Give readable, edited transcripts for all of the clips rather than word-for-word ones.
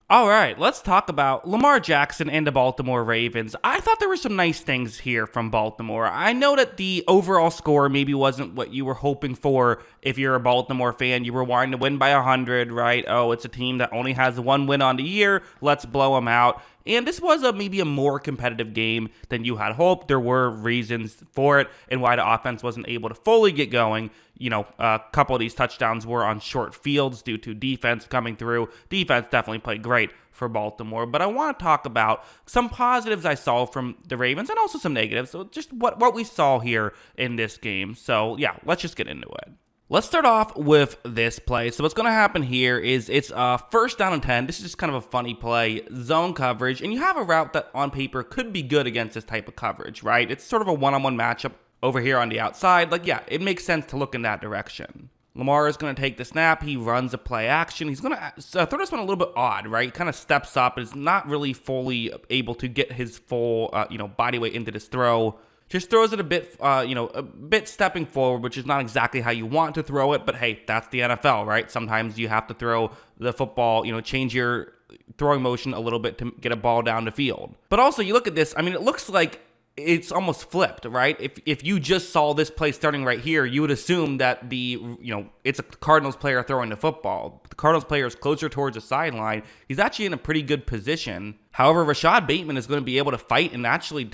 All right, let's talk about Lamar Jackson and the Baltimore Ravens. I thought there were some nice things here from Baltimore. I know that the overall score maybe wasn't what you were hoping for if you're a Baltimore fan. You were wanting to win by 100, right? Oh, it's a team that only has one win on the year. Let's blow them out. And this was maybe a more competitive game than you had hoped. There were reasons for it and why the offense wasn't able to fully get going. A couple of these touchdowns were on short fields due to defense coming through. Defense definitely played great for Baltimore. But I want to talk about some positives I saw from the Ravens and also some negatives. So just what we saw here in this game. So yeah, let's just get into it. Let's start off with this play. So what's going to happen here is it's first down and 10. This is just kind of a funny play, zone coverage, and you have a route that on paper could be good against this type of coverage, right? It's sort of a one-on-one matchup over here on the outside. It makes sense to look in that direction. Lamar is going to take the snap. He runs a play action. He's going to throw this one a little bit odd, right? He kind of steps up and is not really fully able to get his full, body weight into this throw. Just throws it a bit stepping forward, which is not exactly how you want to throw it. But hey, that's the NFL, right? Sometimes you have to throw the football, change your throwing motion a little bit to get a ball down the field. But also, you look at this, it looks like it's almost flipped, right? If you just saw this play starting right here, you would assume that it's a Cardinals player throwing the football. The Cardinals player is closer towards the sideline. He's actually in a pretty good position. However, Rashad Bateman is going to be able to fight and actually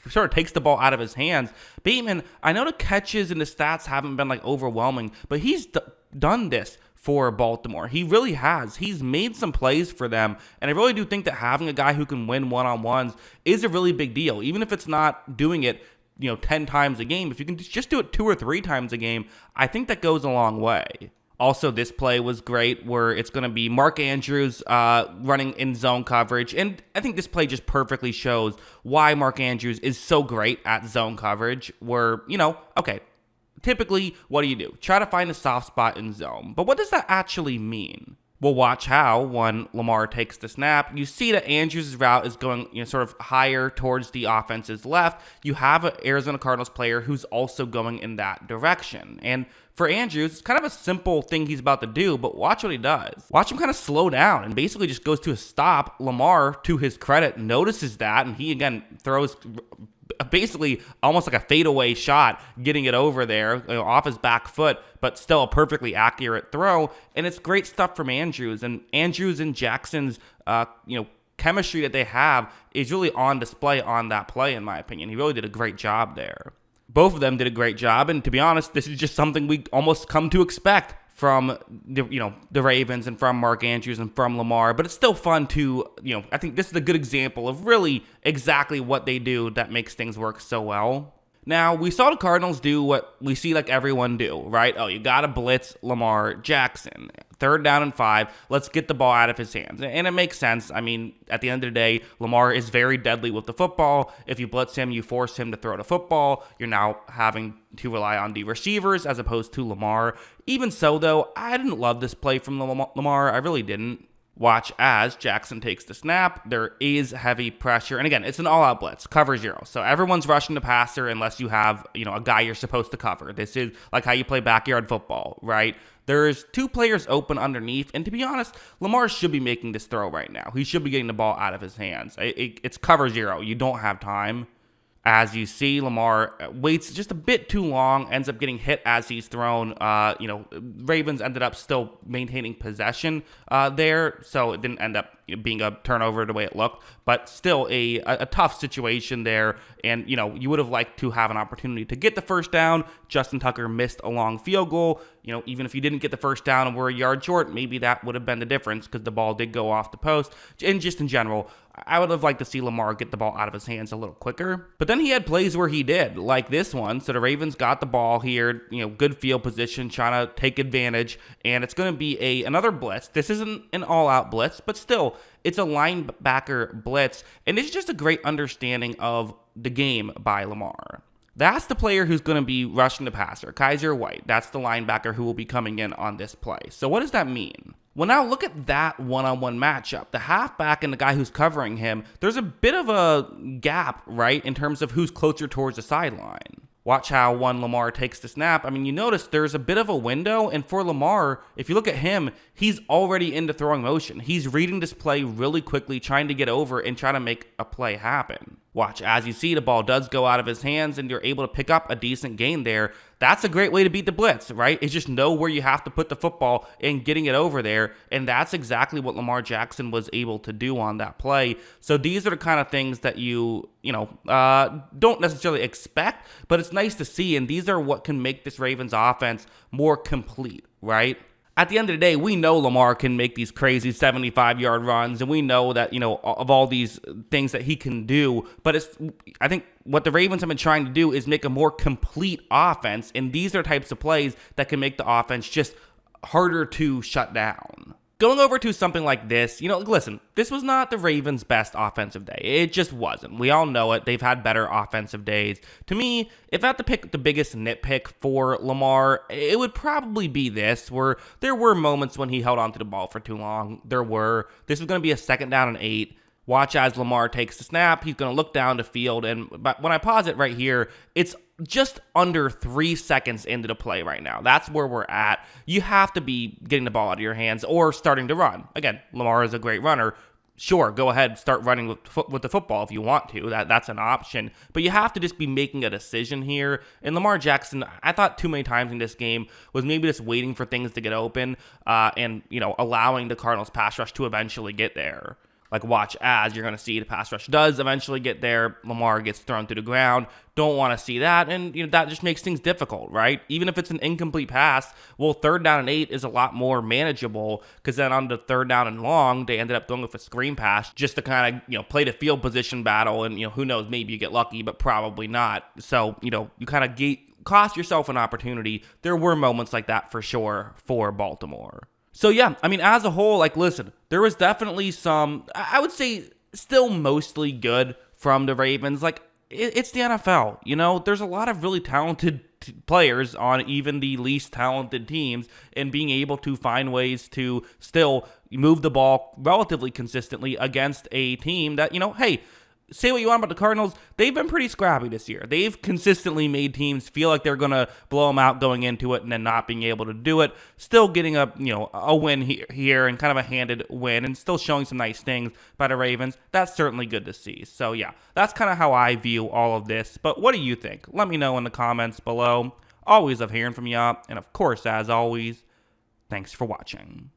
sort of takes the ball out of his hands. Bateman, I know the catches and the stats haven't been overwhelming, but he's done this for Baltimore. He really has. He's made some plays for them, and I really do think that having a guy who can win one-on-ones is a really big deal. Even if it's not doing it, 10 times a game, if you can just do it 2 or 3 times a game, I think that goes a long way. Also, this play was great where it's going to be Mark Andrews running in zone coverage. And I think this play just perfectly shows why Mark Andrews is so great at zone coverage where, typically, what do? Try to find a soft spot in zone. But what does that actually mean? Well, watch how when Lamar takes the snap, you see that Andrews' route is going sort of higher towards the offense's left. You have an Arizona Cardinals player who's also going in that direction. And for Andrews, it's kind of a simple thing he's about to do, but watch what he does. Watch him kind of slow down and basically just goes to a stop. Lamar, to his credit, notices that, and he again throws basically almost like a fadeaway shot, getting it over there off his back foot, but still a perfectly accurate throw. And it's great stuff from Andrews. And Andrews and Jackson's, chemistry that they have is really on display on that play, in my opinion. He really did a great job there. Both of them did a great job, and to be honest, this is just something we almost come to expect from the Ravens and from Mark Andrews and from Lamar, but it's still fun to, I think this is a good example of really exactly what they do that makes things work so well. Now, we saw the Cardinals do what we see everyone do, right? Oh, you got to blitz Lamar Jackson. 3rd down and 5. Let's get the ball out of his hands. And it makes sense. At the end of the day, Lamar is very deadly with the football. If you blitz him, you force him to throw the football. You're now having to rely on the receivers as opposed to Lamar. Even so, though, I didn't love this play from Lamar. I really didn't. Watch as Jackson takes the snap. There is heavy pressure. And again, it's an all-out blitz, cover 0. So everyone's rushing the passer unless you have, a guy you're supposed to cover. This is like how you play backyard football, right? There's 2 players open underneath. And to be honest, Lamar should be making this throw right now. He should be getting the ball out of his hands. It's cover 0. You don't have time. As you see, Lamar waits just a bit too long, ends up getting hit as he's thrown. Ravens ended up still maintaining possession there, so it didn't end up being a turnover the way it looked, but still a tough situation there. And, you would have liked to have an opportunity to get the first down. Justin Tucker missed a long field goal. Even if you didn't get the first down and were a yard short, maybe that would have been the difference because the ball did go off the post. And just in general, I would have liked to see Lamar get the ball out of his hands a little quicker. But then he had plays where he did, like this one. So the Ravens got the ball here, good field position, trying to take advantage. And it's going to be another blitz. This isn't an all-out blitz, but still, it's a linebacker blitz. And it's just a great understanding of the game by Lamar. That's the player who's going to be rushing the passer, Kaiser White. That's the linebacker who will be coming in on this play. So what does that mean? Well, now look at that one-on-one matchup. The halfback and the guy who's covering him, there's a bit of a gap, right, in terms of who's closer towards the sideline. Watch how when Lamar takes the snap, I mean, you notice there's a bit of a window, and for Lamar, if you look at him, he's already into throwing motion. He's reading this play really quickly, trying to get over and try to make a play happen. Watch, as you see, the ball does go out of his hands, and you're able to pick up a decent gain there. That's a great way to beat the blitz, right? It's just know where you have to put the football and getting it over there, and that's exactly what Lamar Jackson was able to do on that play. So these are the kind of things that you don't necessarily expect, but it's nice to see, and these are what can make this Ravens offense more complete, right? At the end of the day, we know Lamar can make these crazy 75-yard runs, and we know that, of all these things that he can do, but I think what the Ravens have been trying to do is make a more complete offense, and these are types of plays that can make the offense just harder to shut down. Going over to something like this, listen, this was not the Ravens' best offensive day. It just wasn't. We all know it. They've had better offensive days. To me, if I had to pick the biggest nitpick for Lamar, it would probably be this, where there were moments when he held onto the ball for too long. This was going to be a 2nd down and 8. Watch as Lamar takes the snap. He's going to look down the field, but when I pause it right here, it's just under 3 seconds into the play right now. That's where we're at. You have to be getting the ball out of your hands or starting to run. Again, Lamar is a great runner. Sure, go ahead, start running with the football if you want to. That's an option. But you have to just be making a decision here. And Lamar Jackson, I thought too many times in this game was maybe just waiting for things to get open and allowing the Cardinals pass rush to eventually get there. Like, watch as you're going to see the pass rush does eventually get there. Lamar gets thrown to the ground. Don't want to see that. And, that just makes things difficult, right? Even if it's an incomplete pass, well, 3rd down and 8 is a lot more manageable, because then on the 3rd down and long, they ended up going with a screen pass just to kind of, play the field position battle. And, who knows, maybe you get lucky, but probably not. So, you kind of cost yourself an opportunity. There were moments like that for sure for Baltimore. So, yeah, I mean, as a whole, listen, there was definitely some, I would say, still mostly good from the Ravens. It's the NFL, there's a lot of really talented players on even the least talented teams, and being able to find ways to still move the ball relatively consistently against a team that, hey, say what you want about the Cardinals, they've been pretty scrappy this year. They've consistently made teams feel like they're going to blow them out going into it and then not being able to do it. Still getting a win here and kind of a handed win, and still showing some nice things by the Ravens. That's certainly good to see. So, yeah, that's kind of how I view all of this. But what do you think? Let me know in the comments below. Always love hearing from you. And, of course, as always, thanks for watching.